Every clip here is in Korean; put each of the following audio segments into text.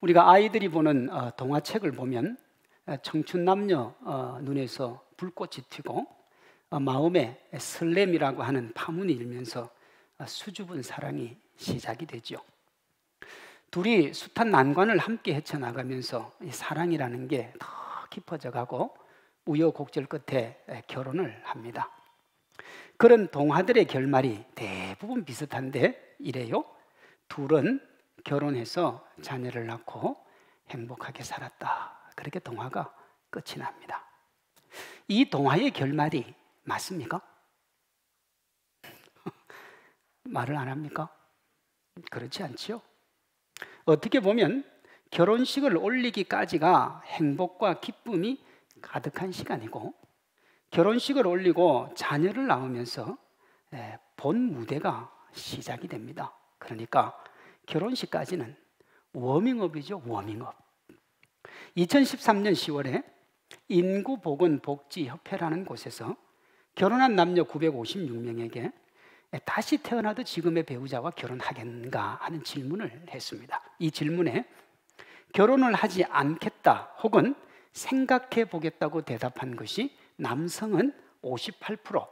우리가 아이들이 보는 동화책을 보면 청춘 남녀 눈에서 불꽃이 튀고 마음에 설렘이라고 하는 파문이 일면서 수줍은 사랑이 시작이 되죠. 둘이 숱한 난관을 함께 헤쳐나가면서 이 사랑이라는 게 더 깊어져 가고 우여곡절 끝에 결혼을 합니다. 그런 동화들의 결말이 대부분 비슷한데 이래요. 둘은 결혼해서 자녀를 낳고 행복하게 살았다. 그렇게 동화가 끝이 납니다. 이 동화의 결말이 맞습니까? 말을 안 합니까? 그렇지 않지요. 어떻게 보면 결혼식을 올리기까지가 행복과 기쁨이 가득한 시간이고, 결혼식을 올리고 자녀를 낳으면서 본 무대가 시작이 됩니다. 그러니까 결혼식까지는 워밍업이죠. 워밍업. 2013년 10월에 인구보건복지협회라는 곳에서 결혼한 남녀 956명에게 다시 태어나도 지금의 배우자와 결혼하겠는가 하는 질문을 했습니다. 이 질문에 결혼을 하지 않겠다 혹은 생각해 보겠다고 대답한 것이 남성은 58%,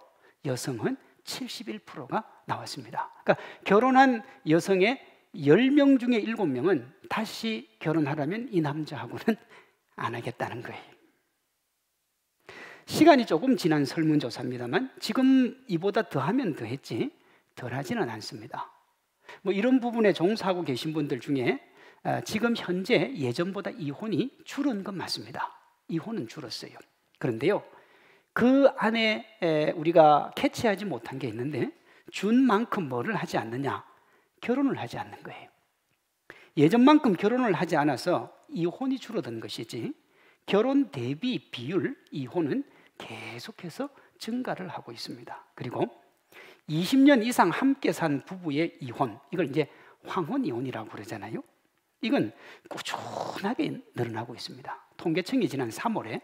여성은 71%가 나왔습니다. 그러니까 결혼한 여성의 10명 중에 7명은 다시 결혼하라면 이 남자하고는 안 하겠다는 거예요. 시간이 조금 지난 설문조사입니다만 지금 이보다 더하면 더했지 덜하지는 않습니다. 뭐 이런 부분에 종사하고 계신 분들 중에 지금 현재 예전보다 이혼이 줄은 건 맞습니다. 이혼은 줄었어요. 그런데요, 그 안에 우리가 캐치하지 못한 게 있는데 준 만큼 뭐를 하지 않느냐? 결혼을 하지 않는 거예요. 예전만큼 결혼을 하지 않아서 이혼이 줄어든 것이지 결혼 대비 비율 이혼은 계속해서 증가를 하고 있습니다. 그리고 20년 이상 함께 산 부부의 이혼, 이걸 이제 황혼이혼이라고 그러잖아요. 이건 꾸준하게 늘어나고 있습니다. 통계청이 지난 3월에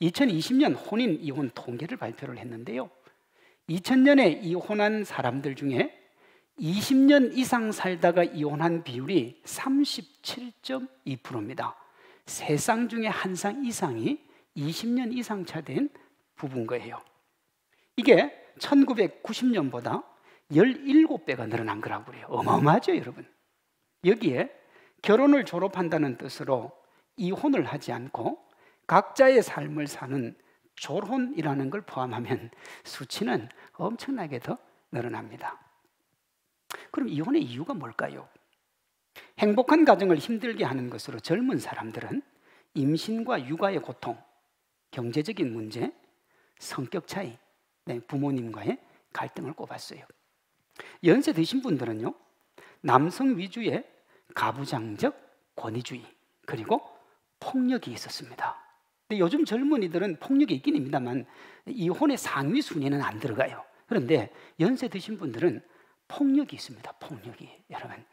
2020년 혼인 이혼 통계를 발표를 했는데요, 2000년에 이혼한 사람들 중에 20년 이상 살다가 이혼한 비율이 37.2%입니다. 세 쌍 중에 한 쌍 이상이 20년 이상 차 된 부부인 거예요. 이게 1990년보다 17배가 늘어난 거라고 그래요. 어마어마하죠, 여러분. 여기에 결혼을 졸업한다는 뜻으로 이혼을 하지 않고 각자의 삶을 사는 졸혼이라는 걸 포함하면 수치는 엄청나게 더 늘어납니다. 그럼 이혼의 이유가 뭘까요? 행복한 가정을 힘들게 하는 것으로 젊은 사람들은 임신과 육아의 고통, 경제적인 문제, 성격 차이, 부모님과의 갈등을 꼽았어요. 연세 드신 분들은요, 남성 위주의 가부장적 권위주의, 그리고 폭력이 있었습니다. 근데 요즘 젊은이들은 폭력이 있긴 합니다만 이혼의 상위 순위는 안 들어가요. 그런데 연세 드신 분들은 폭력이 있습니다. 폭력이. 여러분,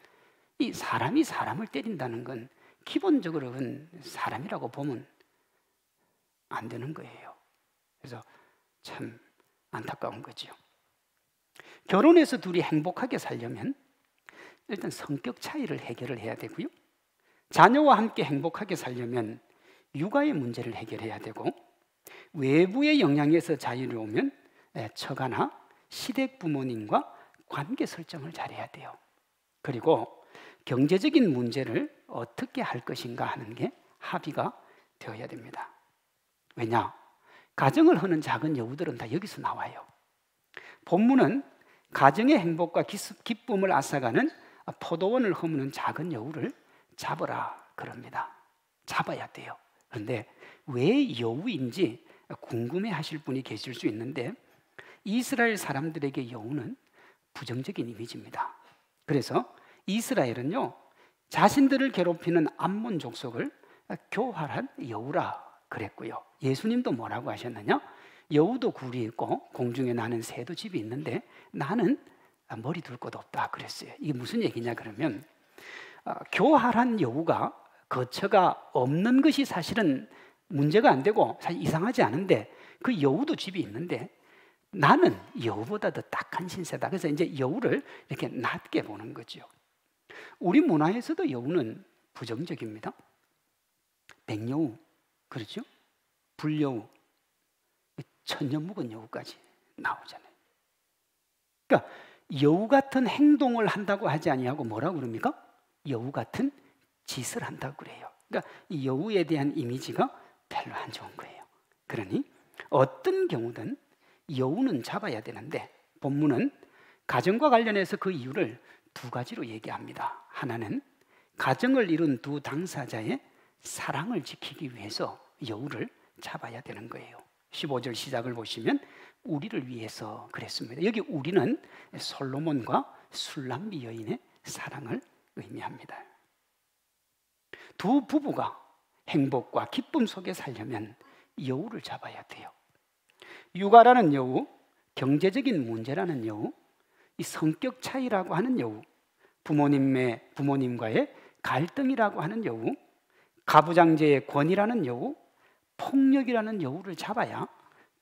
이 사람이 사람을 때린다는 건 기본적으로는 사람이라고 보면 안 되는 거예요. 그래서 참 안타까운 거죠. 결혼해서 둘이 행복하게 살려면 일단 성격 차이를 해결을 해야 되고요, 자녀와 함께 행복하게 살려면 육아의 문제를 해결해야 되고, 외부의 영향에서 자유로우면 처가나 시댁 부모님과 관계 설정을 잘해야 돼요. 그리고 경제적인 문제를 어떻게 할 것인가 하는 게 합의가 되어야 됩니다. 왜냐? 가정을 허는 작은 여우들은 다 여기서 나와요. 본문은 가정의 행복과 기쁨을 앗아가는 포도원을 허무는 작은 여우를 잡으라 그럽니다. 잡아야 돼요. 그런데 왜 여우인지 궁금해 하실 분이 계실 수 있는데, 이스라엘 사람들에게 여우는 부정적인 이미지입니다. 그래서 이스라엘은요, 자신들을 괴롭히는 암몬 족속을 교활한 여우라 그랬고요, 예수님도 뭐라고 하셨느냐? 여우도 굴이 있고 공중에 나는 새도 집이 있는데 나는 머리 둘 곳 없다 그랬어요. 이게 무슨 얘기냐 그러면, 교활한 여우가 거처가 없는 것이 사실은 문제가 안 되고 사실 이상하지 않은데, 그 여우도 집이 있는데 나는 여우보다 더 딱한 신세다. 그래서 이제 여우를 이렇게 낮게 보는 거죠. 우리 문화에서도 여우는 부정적입니다. 백여우, 그렇죠? 불여우, 천년묵은 여우까지 나오잖아요. 그러니까 여우 같은 행동을 한다고 하지 아니하고 뭐라고 그럽니까? 여우 같은 짓을 한다고 그래요. 그러니까 이 여우에 대한 이미지가 별로 안 좋은 거예요. 그러니 어떤 경우든 여우는 잡아야 되는데 본문은 가정과 관련해서 그 이유를 두 가지로 얘기합니다. 하나는 가정을 이룬 두 당사자의 사랑을 지키기 위해서 여우를 잡아야 되는 거예요. 15절 시작을 보시면 우리를 위해서 그랬습니다. 여기 우리는 솔로몬과 술람비 여인의 사랑을 의미합니다. 두 부부가 행복과 기쁨 속에 살려면 여우를 잡아야 돼요. 육아라는 여우, 경제적인 문제라는 여우, 이 성격 차이라고 하는 여우, 부모님과의 갈등이라고 하는 여우, 가부장제의 권위라는 여우, 폭력이라는 여우를 잡아야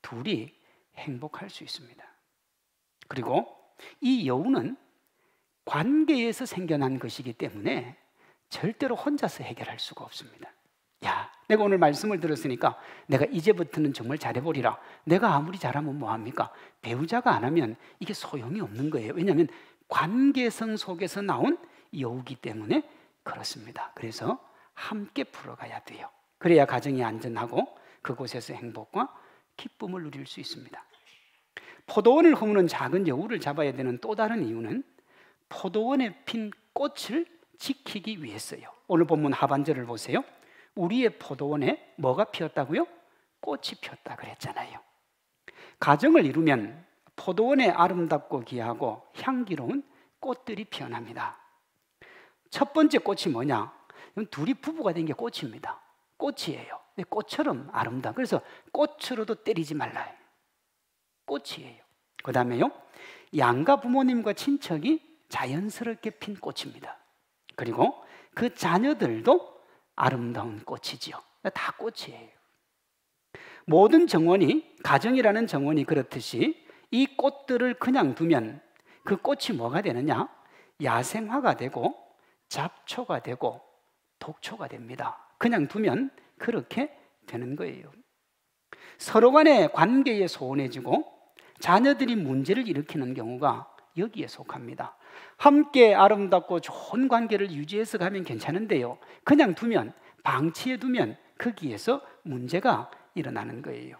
둘이 행복할 수 있습니다. 그리고 이 여우는 관계에서 생겨난 것이기 때문에 절대로 혼자서 해결할 수가 없습니다. 야, 내가 오늘 말씀을 들었으니까 내가 이제부터는 정말 잘해보리라. 내가 아무리 잘하면 뭐합니까? 배우자가 안 하면 이게 소용이 없는 거예요. 왜냐하면 관계성 속에서 나온 여우기 때문에 그렇습니다. 그래서 함께 풀어가야 돼요. 그래야 가정이 안전하고 그곳에서 행복과 기쁨을 누릴 수 있습니다. 포도원을 허무는 작은 여우를 잡아야 되는 또 다른 이유는 포도원에 핀 꽃을 지키기 위해서요. 오늘 본문 하반절을 보세요. 우리의 포도원에 뭐가 피었다고요? 꽃이 피었다 그랬잖아요. 가정을 이루면 포도원에 아름답고 귀하고 향기로운 꽃들이 피어납니다. 첫 번째 꽃이 뭐냐? 둘이 부부가 된 게 꽃입니다. 꽃이에요. 꽃처럼 아름다워. 그래서 꽃으로도 때리지 말라. 꽃이에요. 그 다음에요, 양가 부모님과 친척이 자연스럽게 핀 꽃입니다. 그리고 그 자녀들도 아름다운 꽃이지요. 다 꽃이에요. 모든 정원이, 가정이라는 정원이 그렇듯이 이 꽃들을 그냥 두면 그 꽃이 뭐가 되느냐? 야생화가 되고 잡초가 되고 독초가 됩니다. 그냥 두면 그렇게 되는 거예요. 서로 간의 관계에 소원해지고 자녀들이 문제를 일으키는 경우가 여기에 속합니다. 함께 아름답고 좋은 관계를 유지해서 가면 괜찮은데요, 그냥 두면, 방치해 두면 거기에서 문제가 일어나는 거예요.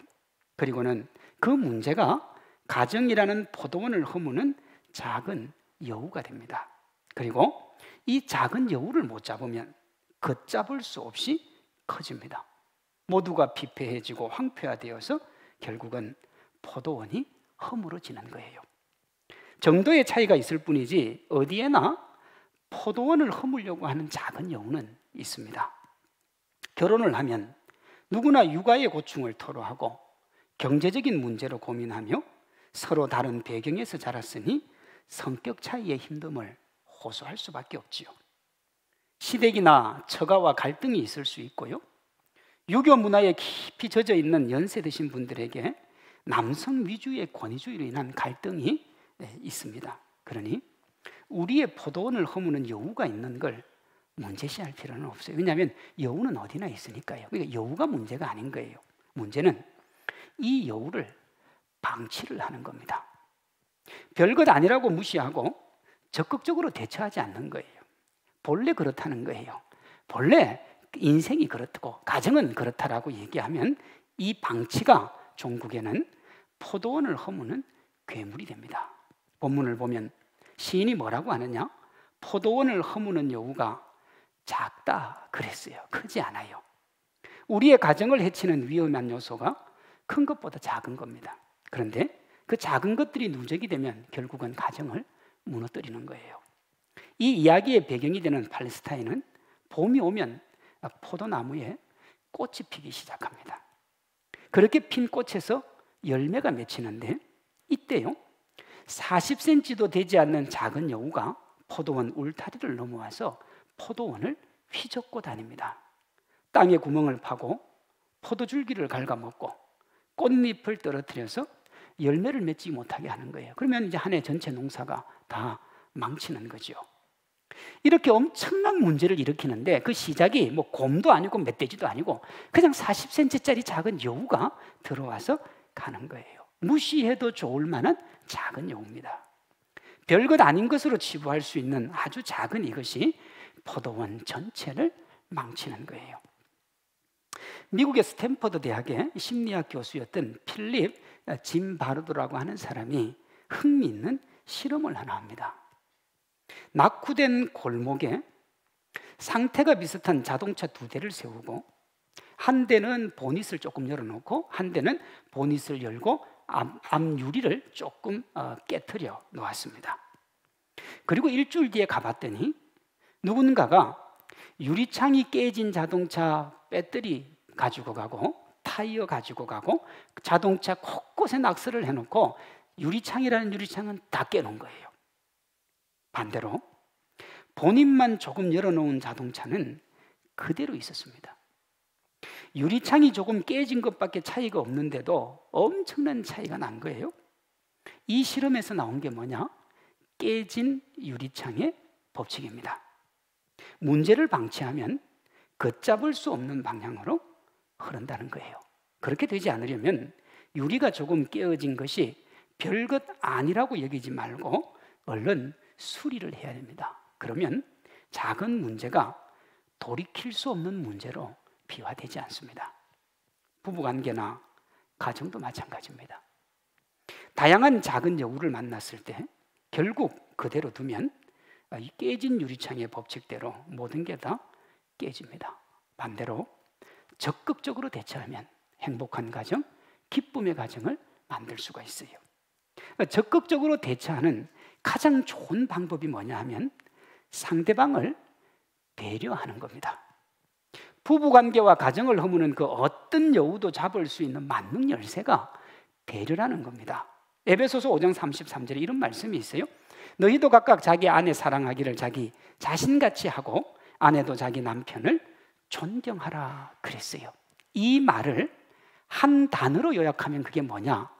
그리고는 그 문제가 가정이라는 포도원을 허무는 작은 여우가 됩니다. 그리고 이 작은 여우를 못 잡으면 걷잡을 수 없이 커집니다. 모두가 피폐해지고 황폐화되어서 결국은 포도원이 허물어지는 거예요. 정도의 차이가 있을 뿐이지 어디에나 포도원을 허물려고 하는 작은 여우는 있습니다. 결혼을 하면 누구나 육아의 고충을 토로하고 경제적인 문제로 고민하며 서로 다른 배경에서 자랐으니 성격 차이의 힘듦을 호소할 수밖에 없지요. 시댁이나 처가와 갈등이 있을 수 있고요, 유교 문화에 깊이 젖어 있는 연세 드신 분들에게 남성 위주의 권위주의로 인한 갈등이 있습니다. 그러니 우리의 포도원을 허무는 여우가 있는 걸 문제시할 필요는 없어요. 왜냐하면 여우는 어디나 있으니까요. 그러니까 여우가 문제가 아닌 거예요. 문제는 이 여우를 방치를 하는 겁니다. 별것 아니라고 무시하고 적극적으로 대처하지 않는 거예요. 본래 그렇다는 거예요. 본래 인생이 그렇고 가정은 그렇다라고 얘기하면 이 방치가 종국에는 포도원을 허무는 괴물이 됩니다. 본문을 보면 시인이 뭐라고 하느냐? 포도원을 허무는 여우가 작다 그랬어요. 크지 않아요. 우리의 가정을 해치는 위험한 요소가 큰 것보다 작은 겁니다. 그런데 그 작은 것들이 누적이 되면 결국은 가정을 무너뜨리는 거예요. 이 이야기의 배경이 되는 팔레스타인은 봄이 오면 포도나무에 꽃이 피기 시작합니다. 그렇게 핀 꽃에서 열매가 맺히는데 이때요, 40cm도 되지 않는 작은 여우가 포도원 울타리를 넘어와서 포도원을 휘젓고 다닙니다. 땅에 구멍을 파고 포도줄기를 갉아먹고 꽃잎을 떨어뜨려서 열매를 맺지 못하게 하는 거예요. 그러면 이제 한 해 전체 농사가 다 망치는 거죠. 이렇게 엄청난 문제를 일으키는데 그 시작이 뭐 곰도 아니고 멧돼지도 아니고 그냥 40cm짜리 작은 여우가 들어와서 가는 거예요. 무시해도 좋을 만한 작은 여우입니다. 별것 아닌 것으로 치부할 수 있는 아주 작은 이것이 포도원 전체를 망치는 거예요. 미국의 스탠퍼드 대학의 심리학 교수였던 필립 짐바르도라고 하는 사람이 흥미있는 실험을 하나 합니다. 낙후된 골목에 상태가 비슷한 자동차 2대를 세우고 한 대는 보닛을 조금 열어놓고 한 대는 보닛을 열고 앞 유리를 조금 깨트려 놓았습니다. 그리고 일주일 뒤에 가봤더니 누군가가 유리창이 깨진 자동차 배터리 가지고 가고 타이어 가지고 가고 자동차 곳곳에 낙서를 해놓고 유리창이라는 유리창은 다 깨놓은 거예요. 반대로 본인만 조금 열어놓은 자동차는 그대로 있었습니다. 유리창이 조금 깨진 것밖에 차이가 없는데도 엄청난 차이가 난 거예요. 이 실험에서 나온 게 뭐냐? 깨진 유리창의 법칙입니다. 문제를 방치하면 걷잡을 수 없는 방향으로 흐른다는 거예요. 그렇게 되지 않으려면 유리가 조금 깨어진 것이 별것 아니라고 여기지 말고 얼른 수리를 해야 됩니다. 그러면 작은 문제가 돌이킬 수 없는 문제로 비화되지 않습니다. 부부관계나 가정도 마찬가지입니다. 다양한 작은 여우를 만났을 때 결국 그대로 두면 이 깨진 유리창의 법칙대로 모든 게 다 깨집니다. 반대로 적극적으로 대처하면 행복한 가정, 기쁨의 가정을 만들 수가 있어요. 적극적으로 대처하는 가장 좋은 방법이 뭐냐 하면 상대방을 배려하는 겁니다. 부부관계와 가정을 허무는 그 어떤 여우도 잡을 수 있는 만능 열쇠가 배려라는 겁니다. 에베소서 5장 33절에 이런 말씀이 있어요. 너희도 각각 자기 아내 사랑하기를 자기 자신같이 하고 아내도 자기 남편을 존경하라 그랬어요. 이 말을 한 단어로 요약하면 그게 뭐냐?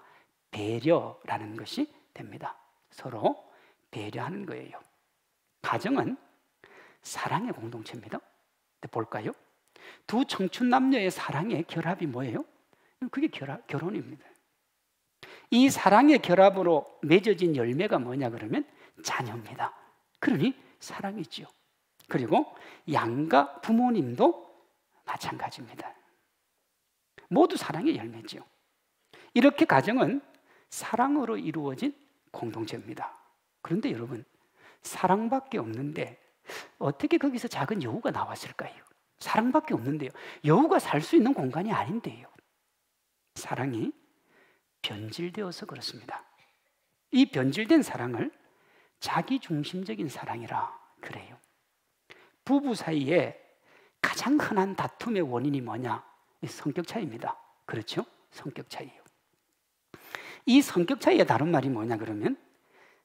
배려라는 것이 됩니다. 서로 배려하는 거예요. 가정은 사랑의 공동체입니다. 볼까요? 두 청춘 남녀의 사랑의 결합이 뭐예요? 그게 결혼입니다. 이 사랑의 결합으로 맺어진 열매가 뭐냐 그러면 자녀입니다. 그러니 사랑이죠. 그리고 양가 부모님도 마찬가지입니다. 모두 사랑의 열매죠. 이렇게 가정은 사랑으로 이루어진 공동체입니다. 그런데 여러분, 사랑밖에 없는데 어떻게 거기서 작은 여우가 나왔을까요? 사랑밖에 없는데요. 여우가 살 수 있는 공간이 아닌데요. 사랑이 변질되어서 그렇습니다. 이 변질된 사랑을 자기중심적인 사랑이라 그래요. 부부 사이에 가장 흔한 다툼의 원인이 뭐냐? 성격 차이입니다. 그렇죠? 성격 차이예요. 이 성격 차이의 다른 말이 뭐냐 그러면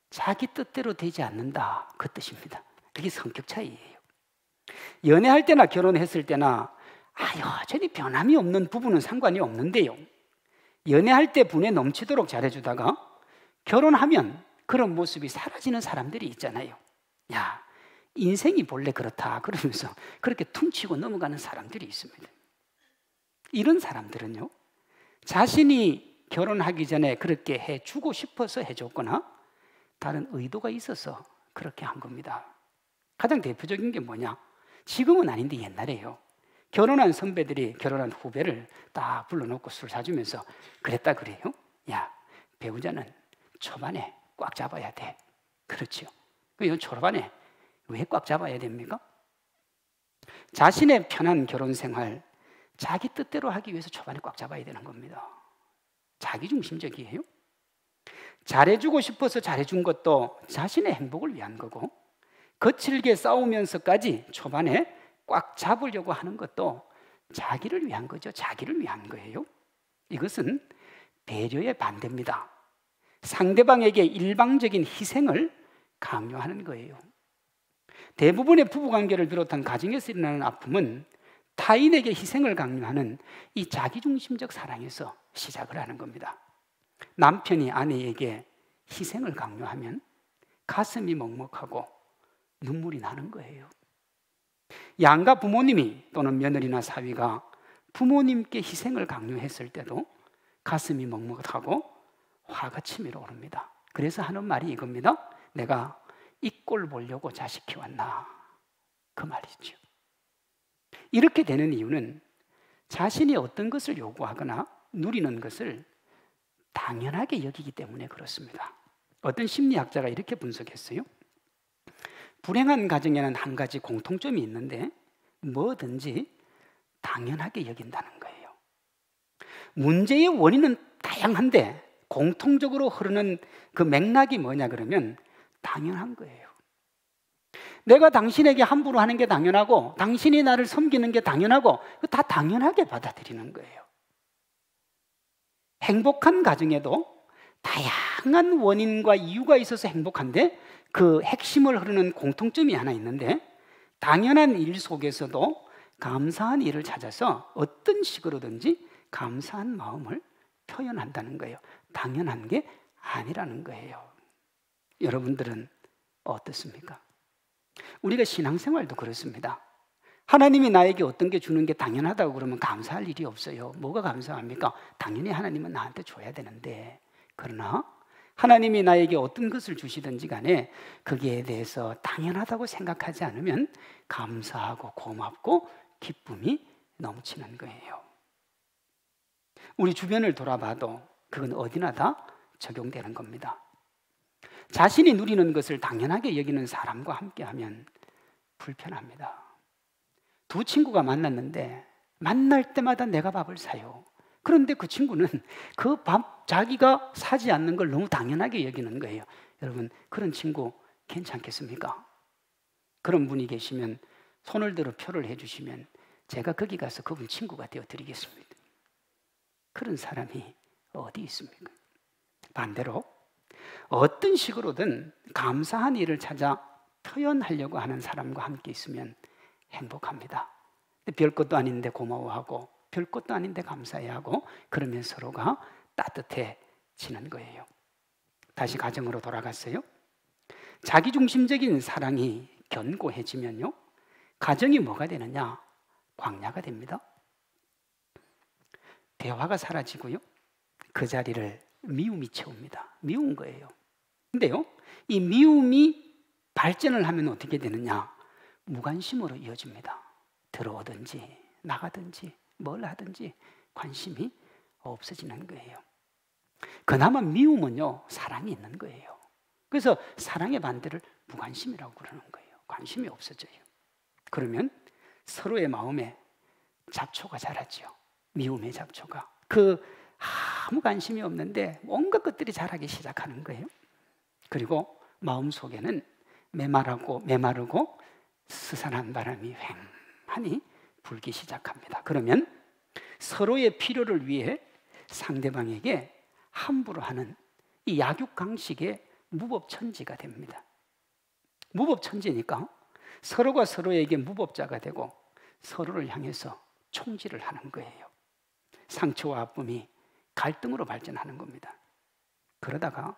자기 뜻대로 되지 않는다 그 뜻입니다. 이게 성격 차이예요. 연애할 때나 결혼했을 때나 여전히 변함이 없는 부부는 상관이 없는데요. 연애할 때 분에 넘치도록 잘해주다가 결혼하면 그런 모습이 사라지는 사람들이 있잖아요. 야, 인생이 본래 그렇다 그러면서 그렇게 퉁치고 넘어가는 사람들이 있습니다. 이런 사람들은요, 자신이 결혼하기 전에 그렇게 해주고 싶어서 해줬거나 다른 의도가 있어서 그렇게 한 겁니다. 가장 대표적인 게 뭐냐? 지금은 아닌데 옛날에요. 결혼한 선배들이 결혼한 후배를 딱 불러놓고 술 사주면서 그랬다 그래요. 야, 배우자는 초반에 꽉 잡아야 돼. 그렇죠. 그 초반에 왜 꽉 잡아야 됩니까? 자신의 편한 결혼 생활, 자기 뜻대로 하기 위해서 초반에 꽉 잡아야 되는 겁니다. 자기중심적이에요. 잘해주고 싶어서 잘해준 것도 자신의 행복을 위한 거고, 거칠게 싸우면서까지 초반에 꽉 잡으려고 하는 것도 자기를 위한 거죠. 자기를 위한 거예요. 이것은 배려의 반대입니다. 상대방에게 일방적인 희생을 강요하는 거예요. 대부분의 부부관계를 비롯한 가정에서 일어나는 아픔은 타인에게 희생을 강요하는 이 자기중심적 사랑에서 시작을 하는 겁니다. 남편이 아내에게 희생을 강요하면 가슴이 먹먹하고 눈물이 나는 거예요. 양가 부모님이 또는 며느리나 사위가 부모님께 희생을 강요했을 때도 가슴이 먹먹하고 화가 치밀어 오릅니다. 그래서 하는 말이 이겁니다. 내가 이 꼴 보려고 자식 키웠나, 그 말이죠. 이렇게 되는 이유는 자신이 어떤 것을 요구하거나 누리는 것을 당연하게 여기기 때문에 그렇습니다. 어떤 심리학자가 이렇게 분석했어요. 불행한 가정에는 한 가지 공통점이 있는데 뭐든지 당연하게 여긴다는 거예요. 문제의 원인은 다양한데 공통적으로 흐르는 그 맥락이 뭐냐 그러면 당연한 거예요. 내가 당신에게 함부로 하는 게 당연하고 당신이 나를 섬기는 게 당연하고 다 당연하게 받아들이는 거예요. 행복한 가정에도 다양한 원인과 이유가 있어서 행복한데 그 핵심을 흐르는 공통점이 하나 있는데 당연한 일 속에서도 감사한 일을 찾아서 어떤 식으로든지 감사한 마음을 표현한다는 거예요. 당연한 게 아니라는 거예요. 여러분들은 어떻습니까? 우리가 신앙생활도 그렇습니다. 하나님이 나에게 어떤 게 주는 게 당연하다고 그러면 감사할 일이 없어요. 뭐가 감사합니까? 당연히 하나님은 나한테 줘야 되는데, 그러나 하나님이 나에게 어떤 것을 주시든지 간에 거기에 대해서 당연하다고 생각하지 않으면 감사하고 고맙고 기쁨이 넘치는 거예요. 우리 주변을 돌아봐도 그건 어디나 다 적용되는 겁니다. 자신이 누리는 것을 당연하게 여기는 사람과 함께하면 불편합니다. 두 친구가 만났는데 만날 때마다 내가 밥을 사요. 그런데 그 친구는 그 밥 자기가 사지 않는 걸 너무 당연하게 여기는 거예요. 여러분, 그런 친구 괜찮겠습니까? 그런 분이 계시면 손을 들어 표를 해주시면 제가 거기 가서 그분 친구가 되어드리겠습니다. 그런 사람이 어디 있습니까? 반대로 어떤 식으로든 감사한 일을 찾아 표현하려고 하는 사람과 함께 있으면 행복합니다. 별 것도 아닌데 고마워하고 별 것도 아닌데 감사해하고 그러면 서로가 따뜻해지는 거예요. 다시 가정으로 돌아갔어요. 자기중심적인 사랑이 견고해지면요, 가정이 뭐가 되느냐? 광야가 됩니다. 대화가 사라지고요, 그 자리를 미움이 채웁니다. 미운 거예요. 근데요, 이 미움이 발전을 하면 어떻게 되느냐? 무관심으로 이어집니다. 들어오든지 나가든지 뭘 하든지 관심이 없어지는 거예요. 그나마 미움은요, 사랑이 있는 거예요. 그래서 사랑의 반대를 무관심이라고 그러는 거예요. 관심이 없어져요. 그러면 서로의 마음에 잡초가 자라죠. 미움의 잡초가. 아무 관심이 없는데 온갖 것들이 자라기 시작하는 거예요. 그리고 마음속에는 메마르고 스산한 바람이 휑하니 불기 시작합니다. 그러면 서로의 필요를 위해 상대방에게 함부로 하는 이 약육강식의 무법천지가 됩니다. 무법천지니까 서로가 서로에게 무법자가 되고 서로를 향해서 총질을 하는 거예요. 상처와 아픔이 갈등으로 발전하는 겁니다. 그러다가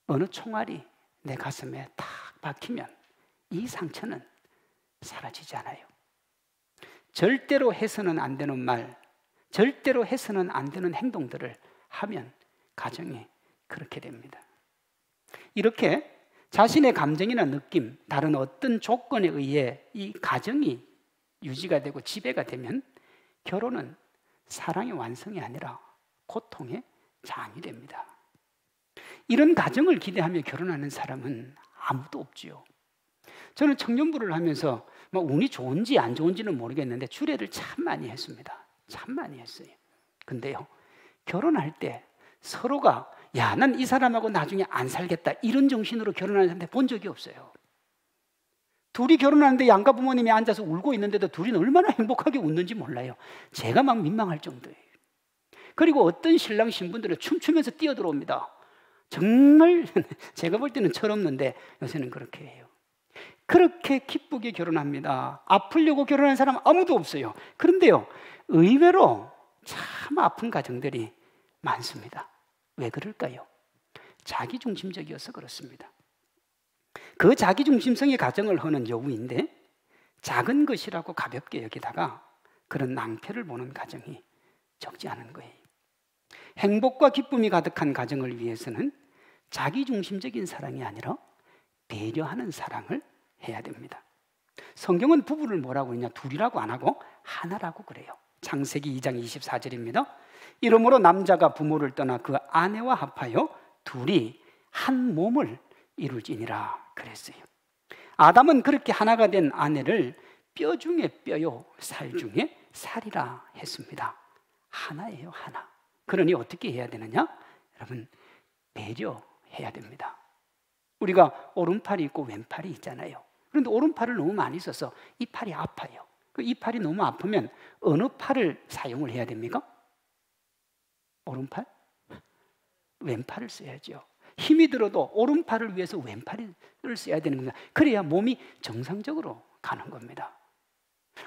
어느 총알이 내 가슴에 탁 박히면 이 상처는 사라지지 않아요. 절대로 해서는 안 되는 말, 절대로 해서는 안 되는 행동들을 하면 가정이 그렇게 됩니다. 이렇게 자신의 감정이나 느낌, 다른 어떤 조건에 의해 이 가정이 유지가 되고 지배가 되면 결혼은 사랑의 완성이 아니라 고통의 장이 됩니다. 이런 가정을 기대하며 결혼하는 사람은 아무도 없지요. 저는 청년부를 하면서 운이 좋은지 안 좋은지는 모르겠는데 주례를 참 많이 했습니다. 참 많이 했어요. 근데요, 결혼할 때 서로가 야, 난 이 사람하고 나중에 안 살겠다 이런 정신으로 결혼하는 사람한테 본 적이 없어요. 둘이 결혼하는데 양가 부모님이 앉아서 울고 있는데도 둘이는 얼마나 행복하게 웃는지 몰라요. 제가 막 민망할 정도예요. 그리고 어떤 신랑 신부들은 춤추면서 뛰어들어옵니다. 정말 제가 볼 때는 철없는데 요새는 그렇게 해요. 그렇게 기쁘게 결혼합니다. 아프려고 결혼하는 사람 아무도 없어요. 그런데요, 의외로 참 아픈 가정들이 많습니다. 왜 그럴까요? 자기중심적이어서 그렇습니다. 그 자기중심성의 가정을 하는 여우인데 작은 것이라고 가볍게 여기다가 그런 낭패를 보는 가정이 적지 않은 거예요. 행복과 기쁨이 가득한 가정을 위해서는 자기중심적인 사랑이 아니라 배려하는 사랑을 해야 됩니다. 성경은 부부를 뭐라고 했냐? 둘이라고 안 하고 하나라고 그래요. 창세기 2장 24절입니다. 이러므로 남자가 부모를 떠나 그 아내와 합하여 둘이 한 몸을 이룰지니라 그랬어요. 아담은 그렇게 하나가 된 아내를 뼈 중에 뼈요 살 중에 살이라 했습니다. 하나예요, 하나. 그러니 어떻게 해야 되느냐? 여러분, 배려해야 됩니다. 우리가 오른팔이 있고 왼팔이 있잖아요. 그런데 오른팔을 너무 많이 써서 이 팔이 아파요. 이 팔이 너무 아프면 어느 팔을 사용을 해야 됩니까? 오른팔? 왼팔을 써야죠. 힘이 들어도 오른팔을 위해서 왼팔을 써야 되는 겁니다. 그래야 몸이 정상적으로 가는 겁니다.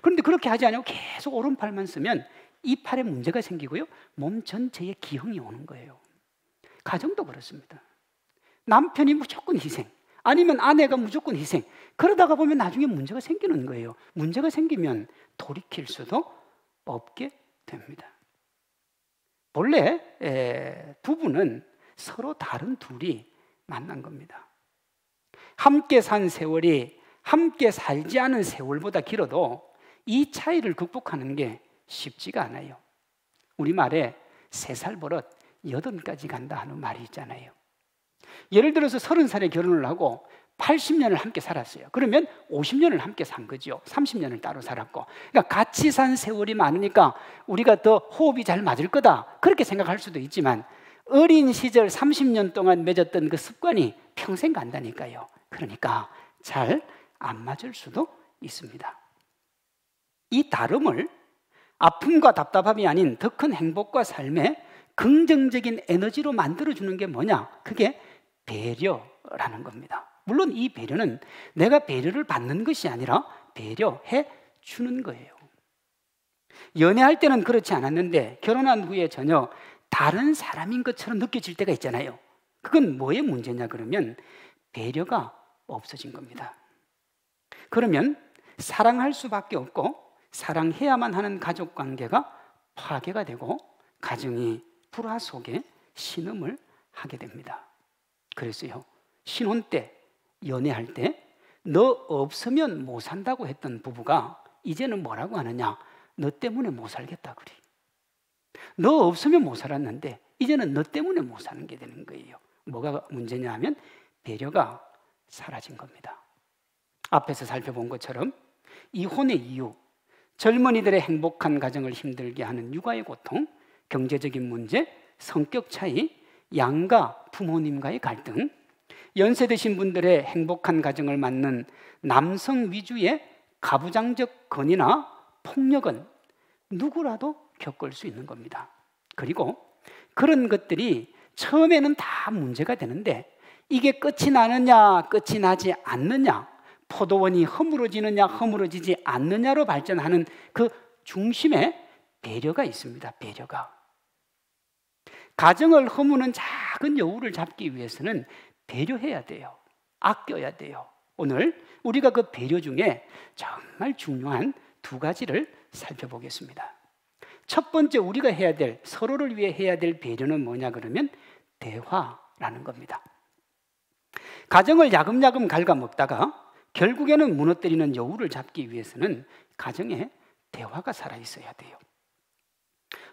그런데 그렇게 하지 않고 계속 오른팔만 쓰면 이 팔에 문제가 생기고요, 몸 전체에 기형이 오는 거예요. 가정도 그렇습니다. 남편이 무조건 희생, 아니면 아내가 무조건 희생, 그러다가 보면 나중에 문제가 생기는 거예요. 문제가 생기면 돌이킬 수도 없게 됩니다. 본래 부부는 서로 다른 둘이 만난 겁니다. 함께 산 세월이 함께 살지 않은 세월보다 길어도 이 차이를 극복하는 게 쉽지가 않아요. 우리말에 3살 버릇 8가지 간다 하는 말이 있잖아요. 예를 들어서 30살에 결혼을 하고 80년을 함께 살았어요. 그러면 50년을 함께 산 거죠. 30년을 따로 살았고. 그러니까 같이 산 세월이 많으니까 우리가 더 호흡이 잘 맞을 거다, 그렇게 생각할 수도 있지만 어린 시절 30년 동안 맺었던 그 습관이 평생 간다니까요. 그러니까 잘 안 맞을 수도 있습니다. 이 다름을 아픔과 답답함이 아닌 더 큰 행복과 삶의 긍정적인 에너지로 만들어주는 게 뭐냐? 그게 배려라는 겁니다. 물론 이 배려는 내가 배려를 받는 것이 아니라 배려해 주는 거예요. 연애할 때는 그렇지 않았는데 결혼한 후에 전혀 다른 사람인 것처럼 느껴질 때가 있잖아요. 그건 뭐의 문제냐 그러면 배려가 없어진 겁니다. 그러면 사랑할 수밖에 없고 사랑해야만 하는 가족관계가 파괴가 되고 가정이 불화 속에 신음을 하게 됩니다. 그래서요, 신혼 때, 연애할 때 너 없으면 못 산다고 했던 부부가 이제는 뭐라고 하느냐? 너 때문에 못 살겠다 그래. 너 없으면 못 살았는데 이제는 너 때문에 못 사는 게 되는 거예요. 뭐가 문제냐 하면 배려가 사라진 겁니다. 앞에서 살펴본 것처럼 이혼의 이유, 젊은이들의 행복한 가정을 힘들게 하는 육아의 고통, 경제적인 문제, 성격 차이, 양가 부모님과의 갈등, 연세 드신 분들의 행복한 가정을 맡는 남성 위주의 가부장적 건의나 폭력은 누구라도 겪을 수 있는 겁니다. 그리고 그런 것들이 처음에는 다 문제가 되는데 이게 끝이 나느냐 끝이 나지 않느냐, 포도원이 허물어지느냐 허물어지지 않느냐로 발전하는 그 중심에 배려가 있습니다. 배려가. 가정을 허무는 작은 여우를 잡기 위해서는 배려해야 돼요. 아껴야 돼요. 오늘 우리가 그 배려 중에 정말 중요한 2가지를 살펴보겠습니다. 첫 번째 우리가 해야 될, 서로를 위해 해야 될 배려는 뭐냐 그러면 대화라는 겁니다. 가정을 야금야금 갉아먹다가 결국에는 무너뜨리는 여우를 잡기 위해서는 가정에 대화가 살아있어야 돼요.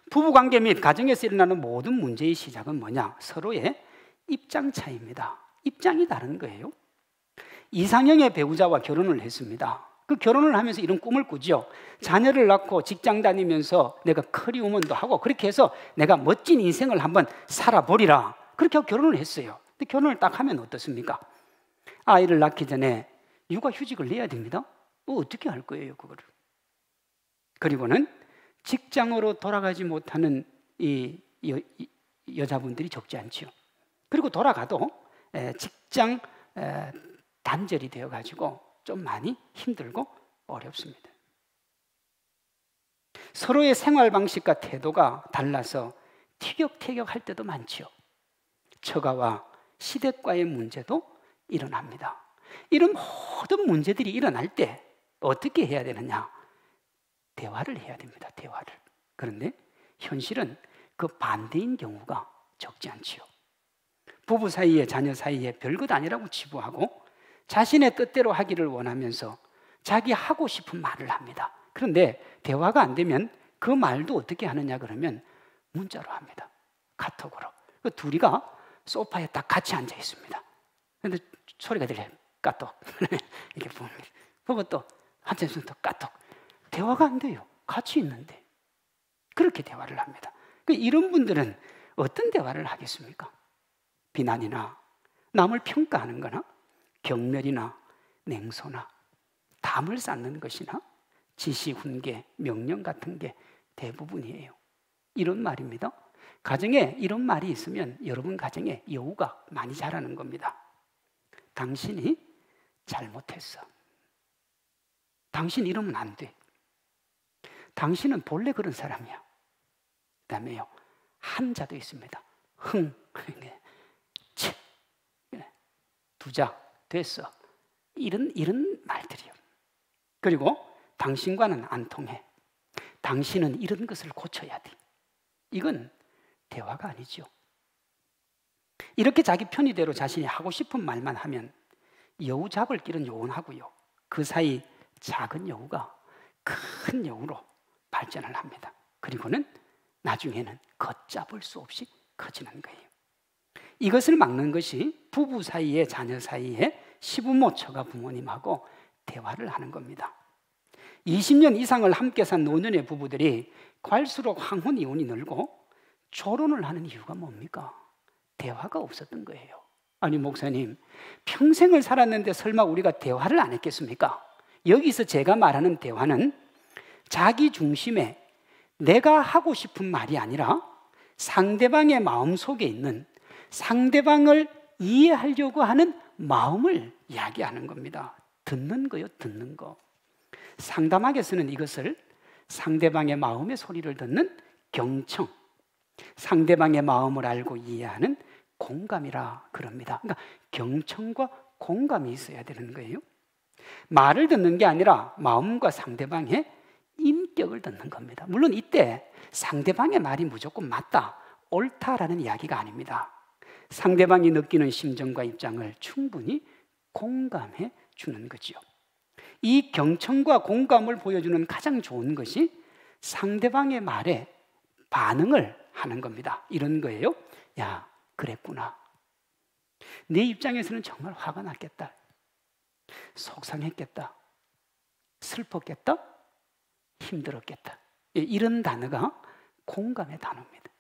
부부관계 및 가정에서 일어나는 모든 문제의 시작은 뭐냐? 서로의 입장 차이입니다. 입장이 다른 거예요. 이상형의 배우자와 결혼을 했습니다. 그 결혼을 하면서 이런 꿈을 꾸죠. 자녀를 낳고 직장 다니면서 내가 커리우먼도 하고 그렇게 해서 내가 멋진 인생을 한번 살아보리라, 그렇게 하고 결혼을 했어요. 근데 결혼을 딱 하면 어떻습니까? 아이를 낳기 전에 육아휴직을 내야 됩니다. 어떻게 할 거예요 그거를? 그리고는 직장으로 돌아가지 못하는 이 여자분들이 적지 않죠. 그리고 돌아가도 직장 단절이 되어가지고 좀 많이 힘들고 어렵습니다. 서로의 생활 방식과 태도가 달라서 티격태격할 때도 많죠. 처가와 시댁과의 문제도 일어납니다. 이런 모든 문제들이 일어날 때 어떻게 해야 되느냐? 대화를 해야 됩니다. 대화를. 그런데 현실은 그 반대인 경우가 적지 않지요. 부부 사이에, 자녀 사이에 별것 아니라고 치부하고 자신의 뜻대로 하기를 원하면서 자기 하고 싶은 말을 합니다. 그런데 대화가 안 되면 그 말도 어떻게 하느냐 그러면 문자로 합니다. 카톡으로. 그 둘이가 소파에 딱 같이 앉아 있습니다. 그런데 소리가 들려요. 까똑. 이렇게 봅니다. 보고 또 한참 있으면 또 까똑. 대화가 안 돼요. 같이 있는데. 그렇게 대화를 합니다. 이런 분들은 어떤 대화를 하겠습니까? 비난이나 남을 평가하는 거나 경멸이나 냉소나 담을 쌓는 것이나 지시, 훈계, 명령 같은 게 대부분이에요. 이런 말입니다. 가정에 이런 말이 있으면 여러분 가정에 여우가 많이 자라는 겁니다. 당신이 잘못했어. 당신 이러면 안 돼. 당신은 본래 그런 사람이야. 그 다음에요, 한자도 있습니다. 흥, 치, 두자, 됐어. 이런 말들이요. 그리고 당신과는 안 통해. 당신은 이런 것을 고쳐야 돼. 이건 대화가 아니죠. 이렇게 자기 편의대로 자신이 하고 싶은 말만 하면 여우 잡을 길은 요원하고요. 그 사이 작은 여우가 큰 여우로 발전을 합니다. 그리고는 나중에는 걷잡을 수 없이 커지는 거예요. 이것을 막는 것이 부부 사이에, 자녀 사이에 시부모, 처가 부모님하고 대화를 하는 겁니다. 20년 이상을 함께 산 노년의 부부들이 갈수록 황혼 이혼이 늘고 결혼을 하는 이유가 뭡니까? 대화가 없었던 거예요. 아니 목사님, 평생을 살았는데 설마 우리가 대화를 안 했겠습니까? 여기서 제가 말하는 대화는 자기 중심에 내가 하고 싶은 말이 아니라 상대방의 마음속에 있는, 상대방을 이해하려고 하는 마음을 이야기하는 겁니다. 듣는 거요, 듣는 거. 상담학에서는 이것을 상대방의 마음의 소리를 듣는 경청, 상대방의 마음을 알고 이해하는 공감이라 그럽니다. 그러니까 경청과 공감이 있어야 되는 거예요. 말을 듣는 게 아니라 마음과 상대방의 인격을 듣는 겁니다. 물론 이때 상대방의 말이 무조건 맞다, 옳다라는 이야기가 아닙니다. 상대방이 느끼는 심정과 입장을 충분히 공감해 주는 거죠. 이 경청과 공감을 보여주는 가장 좋은 것이 상대방의 말에 반응을 하는 겁니다. 이런 거예요. 야, 그랬구나. 내 입장에서는 정말 화가 났겠다. 속상했겠다. 슬펐겠다. 힘들었겠다. 이런 단어가 공감의 단어입니다.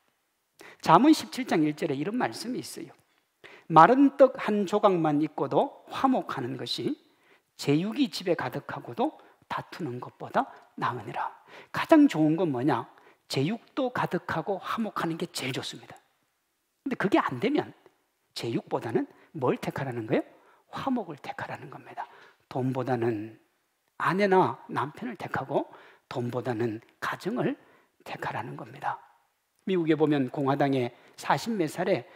잠언 17장 1절에 이런 말씀이 있어요. 마른 떡 한 조각만 있고도 화목하는 것이 제육이 집에 가득하고도 다투는 것보다 나으니라. 가장 좋은 건 뭐냐? 제육도 가득하고 화목하는 게 제일 좋습니다. 근데 그게 안 되면 제육보다는 뭘 택하라는 거예요? 화목을 택하라는 겁니다. 돈보다는 아내나 남편을 택하고 돈보다는 가정을 택하라는 겁니다. 미국에 보면 공화당의 40몇 살에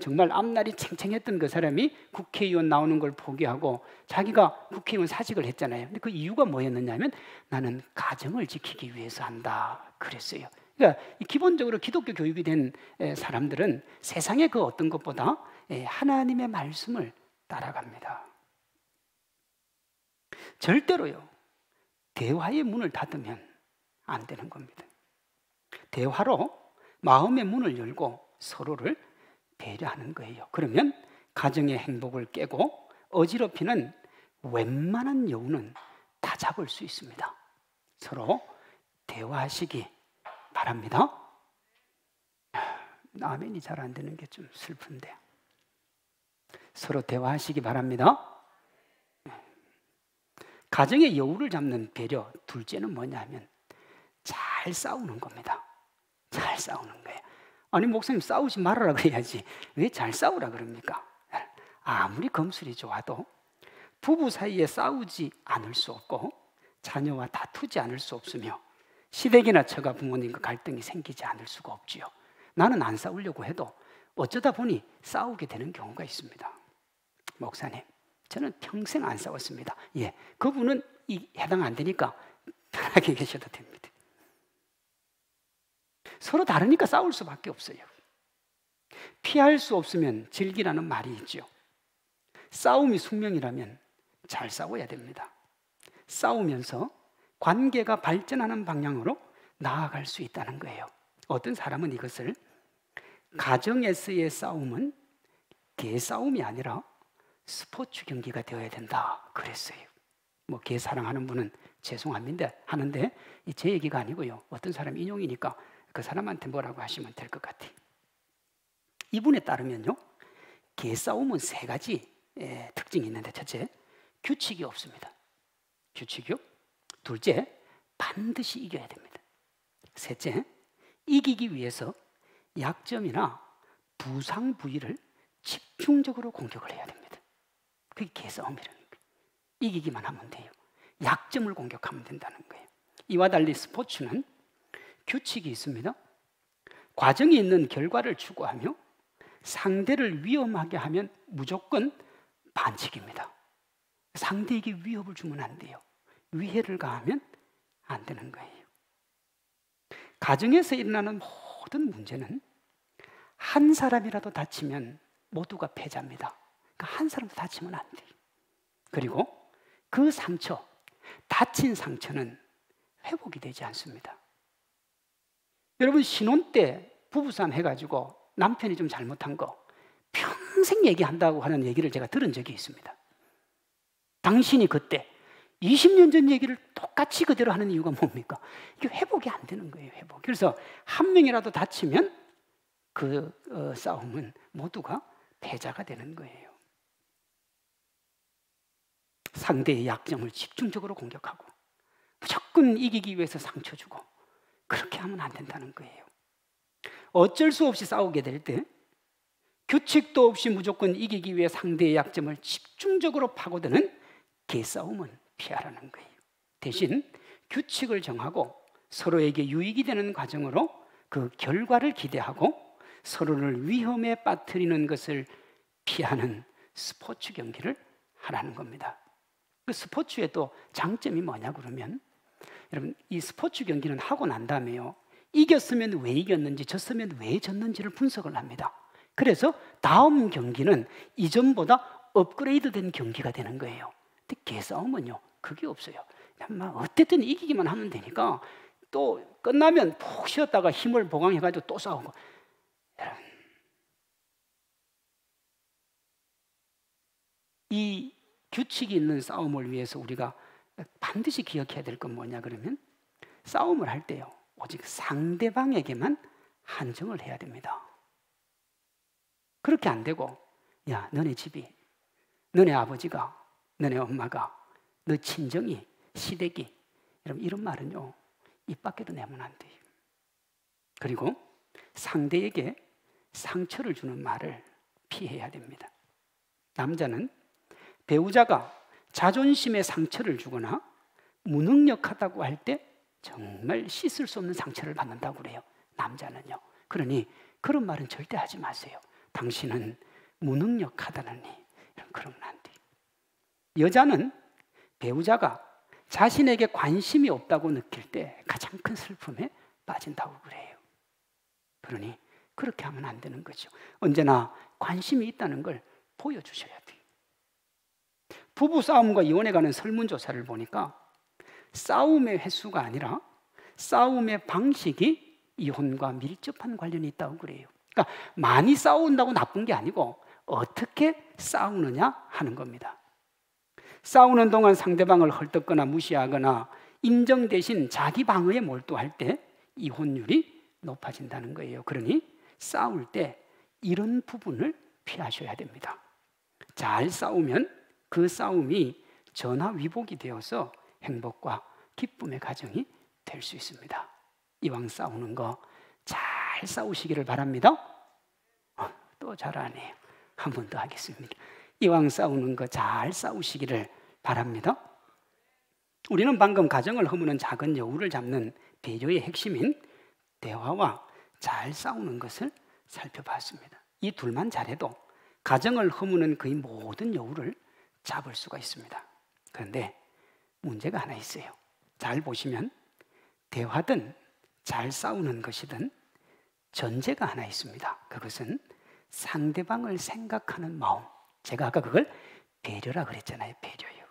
정말 앞날이 쟁쟁했던 그 사람이 국회의원 나오는 걸 포기하고 자기가 국회의원 사직을 했잖아요. 근데 그 이유가 뭐였느냐면 나는 가정을 지키기 위해서 한다 그랬어요. 그러니까 기본적으로 기독교 교육이 된 사람들은 세상의 그 어떤 것보다 하나님의 말씀을 따라갑니다. 절대로요, 대화의 문을 닫으면 안 되는 겁니다. 대화로 마음의 문을 열고 서로를 배려하는 거예요. 그러면 가정의 행복을 깨고 어지럽히는 웬만한 여우는 다 잡을 수 있습니다. 서로 대화하시기 바랍니다. 아멘이 잘 안 되는 게 좀 슬픈데. 서로 대화하시기 바랍니다. 가정의 여우를 잡는 배려, 둘째는 뭐냐 하면 잘 싸우는 겁니다. 잘 싸우는 거예요. 아니 목사님 싸우지 말아라 그래야지 왜 잘 싸우라 그럽니까? 아무리 검술이 좋아도 부부 사이에 싸우지 않을 수 없고 자녀와 다투지 않을 수 없으며 시댁이나 처가 부모님과 갈등이 생기지 않을 수가 없지요. 나는 안 싸우려고 해도 어쩌다 보니 싸우게 되는 경우가 있습니다. 목사님, 저는 평생 안 싸웠습니다. 예, 그분은 해당 안 되니까 편하게 계셔도 됩니다. 서로 다르니까 싸울 수밖에 없어요. 피할 수 없으면 즐기라는 말이 있죠. 싸움이 숙명이라면 잘 싸워야 됩니다. 싸우면서 관계가 발전하는 방향으로 나아갈 수 있다는 거예요. 어떤 사람은 이것을 가정에서의 싸움은 개싸움이 아니라 스포츠 경기가 되어야 된다 그랬어요. 뭐 개 사랑하는 분은 죄송합니다 하는데 제 얘기가 아니고요. 어떤 사람 인용이니까 그 사람한테 뭐라고 하시면 될 것 같아요. 이분에 따르면요, 개싸움은 3가지 특징이 있는데, 첫째, 규칙이 없습니다. 규칙이요. 둘째, 반드시 이겨야 됩니다. 셋째, 이기기 위해서 약점이나 부상 부위를 집중적으로 공격을 해야 됩니다. 그게 개싸움이라는 거예요. 이기기만 하면 돼요. 약점을 공격하면 된다는 거예요. 이와 달리 스포츠는 규칙이 있습니다. 과정이 있는 결과를 추구하며 상대를 위험하게 하면 무조건 반칙입니다. 상대에게 위협을 주면 안 돼요. 위해를 가하면 안 되는 거예요. 가정에서 일어나는 모든 문제는 한 사람이라도 다치면 모두가 패자입니다. 그러니까 한 사람도 다치면 안 돼요. 그리고 그 상처, 다친 상처는 회복이 되지 않습니다. 여러분, 신혼 때 부부싸움 해가지고 남편이 좀 잘못한 거 평생 얘기한다고 하는 얘기를 제가 들은 적이 있습니다. 당신이 그때 20년 전 얘기를 똑같이 그대로 하는 이유가 뭡니까? 이게 회복이 안 되는 거예요. 회복. 그래서 한 명이라도 다치면 그 싸움은 모두가 패자가 되는 거예요. 상대의 약점을 집중적으로 공격하고 무조건 이기기 위해서 상처 주고 그렇게 하면 안 된다는 거예요. 어쩔 수 없이 싸우게 될 때 규칙도 없이 무조건 이기기 위해 상대의 약점을 집중적으로 파고드는 개싸움은 피하라는 거예요. 대신 규칙을 정하고 서로에게 유익이 되는 과정으로 그 결과를 기대하고 서로를 위험에 빠뜨리는 것을 피하는 스포츠 경기를 하라는 겁니다. 그 스포츠의 또 장점이 뭐냐 그러면, 여러분, 이 스포츠 경기는 하고 난 다음에요, 이겼으면 왜 이겼는지 졌으면 왜 졌는지를 분석을 합니다. 그래서 다음 경기는 이전보다 업그레이드된 경기가 되는 거예요. 근데 개싸움은요, 그게 없어요. 어쨌든 이기기만 하면 되니까 또 끝나면 푹 쉬었다가 힘을 보강해가지고 또 싸우고. 여러분, 이 규칙이 있는 싸움을 위해서 우리가 반드시 기억해야 될 건 뭐냐 그러면, 싸움을 할 때요, 오직 상대방에게만 한정을 해야 됩니다. 그렇게 안 되고, 야, 너네 집이, 너네 아버지가, 너네 엄마가, 너 친정이, 시댁이, 여러분, 이런 말은요, 입 밖에도 내면 안 돼요. 그리고 상대에게 상처를 주는 말을 피해야 됩니다. 남자는 배우자가 자존심에 상처를 주거나 무능력하다고 할 때 정말 씻을 수 없는 상처를 받는다고 그래요. 남자는요. 그러니 그런 말은 절대 하지 마세요. 당신은 무능력하다느니, 그러면 안 돼요. 여자는 배우자가 자신에게 관심이 없다고 느낄 때 가장 큰 슬픔에 빠진다고 그래요. 그러니 그렇게 하면 안 되는 거죠. 언제나 관심이 있다는 걸 보여주셔야 돼요. 부부싸움과 이혼에 관한 설문조사를 보니까 싸움의 횟수가 아니라 싸움의 방식이 이혼과 밀접한 관련이 있다고 그래요. 그러니까 많이 싸운다고 나쁜 게 아니고 어떻게 싸우느냐 하는 겁니다. 싸우는 동안 상대방을 헐뜯거나 무시하거나 인정 대신 자기 방어에 몰두할 때 이혼율이 높아진다는 거예요. 그러니 싸울 때 이런 부분을 피하셔야 됩니다. 잘 싸우면 그 싸움이 전화위복이 되어서 행복과 기쁨의 가정이 될 수 있습니다. 이왕 싸우는 거 잘 싸우시기를 바랍니다. 또 잘하네요. 한 번 더 하겠습니다. 이왕 싸우는 거 잘 싸우시기를 바랍니다. 우리는 방금 가정을 허무는 작은 여우를 잡는 배려의 핵심인 대화와 잘 싸우는 것을 살펴봤습니다. 이 둘만 잘해도 가정을 허무는 거의 모든 여우를 잡을 수가 있습니다. 그런데 문제가 하나 있어요. 잘 보시면 대화든 잘 싸우는 것이든 전제가 하나 있습니다. 그것은 상대방을 생각하는 마음. 제가 아까 그걸 배려라 그랬잖아요. 배려요.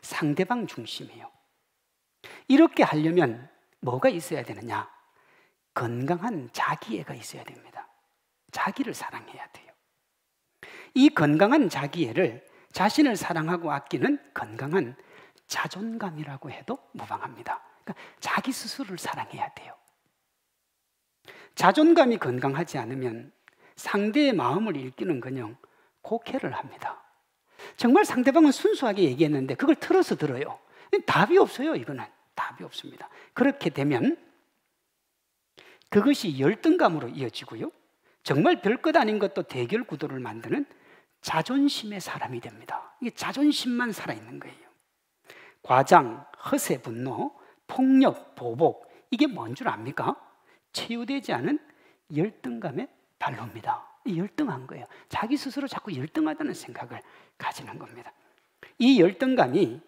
상대방 중심이에요. 이렇게 하려면 뭐가 있어야 되느냐? 건강한 자기애가 있어야 됩니다. 자기를 사랑해야 돼요. 이 건강한 자기애를 자신을 사랑하고 아끼는 건강한 자존감이라고 해도 무방합니다. 그러니까 자기 스스로를 사랑해야 돼요. 자존감이 건강하지 않으면 상대의 마음을 읽기는커녕 곡해를 합니다. 정말 상대방은 순수하게 얘기했는데 그걸 틀어서 들어요. 답이 없어요. 이거는 답이 없습니다. 그렇게 되면 그것이 열등감으로 이어지고요, 정말 별것 아닌 것도 대결 구도를 만드는 자존심의 사람이 됩니다. 이게 자존심만 살아있는 거예요. 과장, 허세, 분노, 폭력, 보복, 이게 뭔 줄 압니까? 치유되지 않은 열등감의 발로입니다. 열등한 거예요. 자기 스스로 자꾸 열등하다는 생각을 가지는 겁니다. 이 열등감이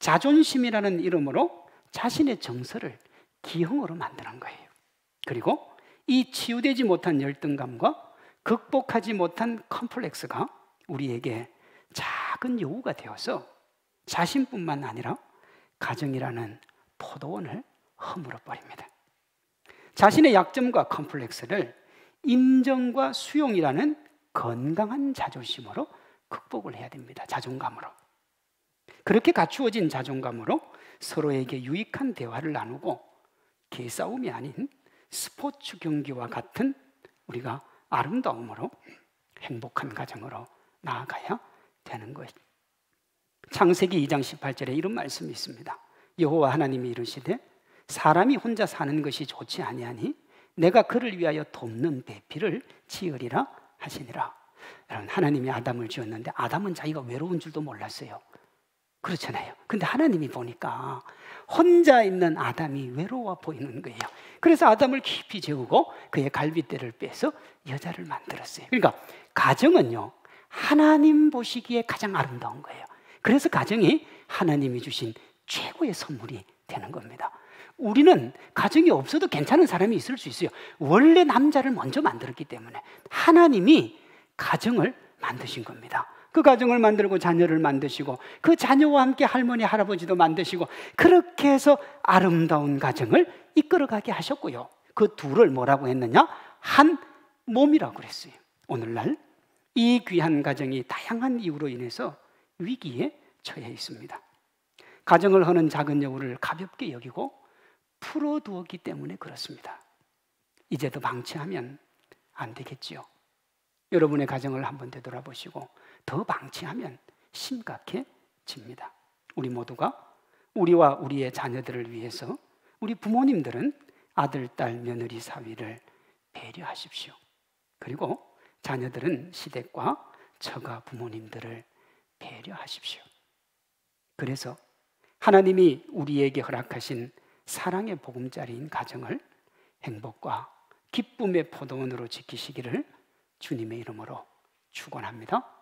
자존심이라는 이름으로 자신의 정서를 기형으로 만드는 거예요. 그리고 이 치유되지 못한 열등감과 극복하지 못한 컴플렉스가 우리에게 작은 여우가 되어서 자신뿐만 아니라 가정이라는 포도원을 허물어 버립니다. 자신의 약점과 컴플렉스를 인정과 수용이라는 건강한 자존심으로 극복을 해야 됩니다. 자존감으로. 그렇게 갖추어진 자존감으로 서로에게 유익한 대화를 나누고 개싸움이 아닌 스포츠 경기와 같은 우리가 아름다움으로 행복한 가정으로 나아가야 되는 거예요. 창세기 2장 18절에 이런 말씀이 있습니다. 여호와 하나님이 이르시되 사람이 혼자 사는 것이 좋지 아니하니 내가 그를 위하여 돕는 배필을 지으리라 하시니라. 여러분, 하나님이 아담을 지었는데 아담은 자기가 외로운 줄도 몰랐어요. 그렇잖아요. 근데 하나님이 보니까 혼자 있는 아담이 외로워 보이는 거예요. 그래서 아담을 깊이 재우고 그의 갈빗대를 빼서 여자를 만들었어요. 그러니까 가정은요, 하나님 보시기에 가장 아름다운 거예요. 그래서 가정이 하나님이 주신 최고의 선물이 되는 겁니다. 우리는 가정이 없어도 괜찮은 사람이 있을 수 있어요. 원래 남자를 먼저 만들었기 때문에 하나님이 가정을 만드신 겁니다. 그 가정을 만들고 자녀를 만드시고 그 자녀와 함께 할머니, 할아버지도 만드시고 그렇게 해서 아름다운 가정을 이끌어가게 하셨고요. 그 둘을 뭐라고 했느냐? 한 몸이라고 그랬어요. 오늘날 이 귀한 가정이 다양한 이유로 인해서 위기에 처해 있습니다. 가정을 허는 작은 여우를 가볍게 여기고 풀어두었기 때문에 그렇습니다. 이제 더 방치하면 안 되겠지요. 여러분의 가정을 한번 되돌아보시고 더 방치하면 심각해집니다. 우리 모두가 우리와 우리의 자녀들을 위해서 우리 부모님들은 아들, 딸, 며느리 사위를 배려하십시오. 그리고 자녀들은 시댁과 처가 부모님들을 배려하십시오. 그래서 하나님이 우리에게 허락하신 사랑의 보금자리인 가정을 행복과 기쁨의 포도원으로 지키시기를 주님의 이름으로 축원합니다.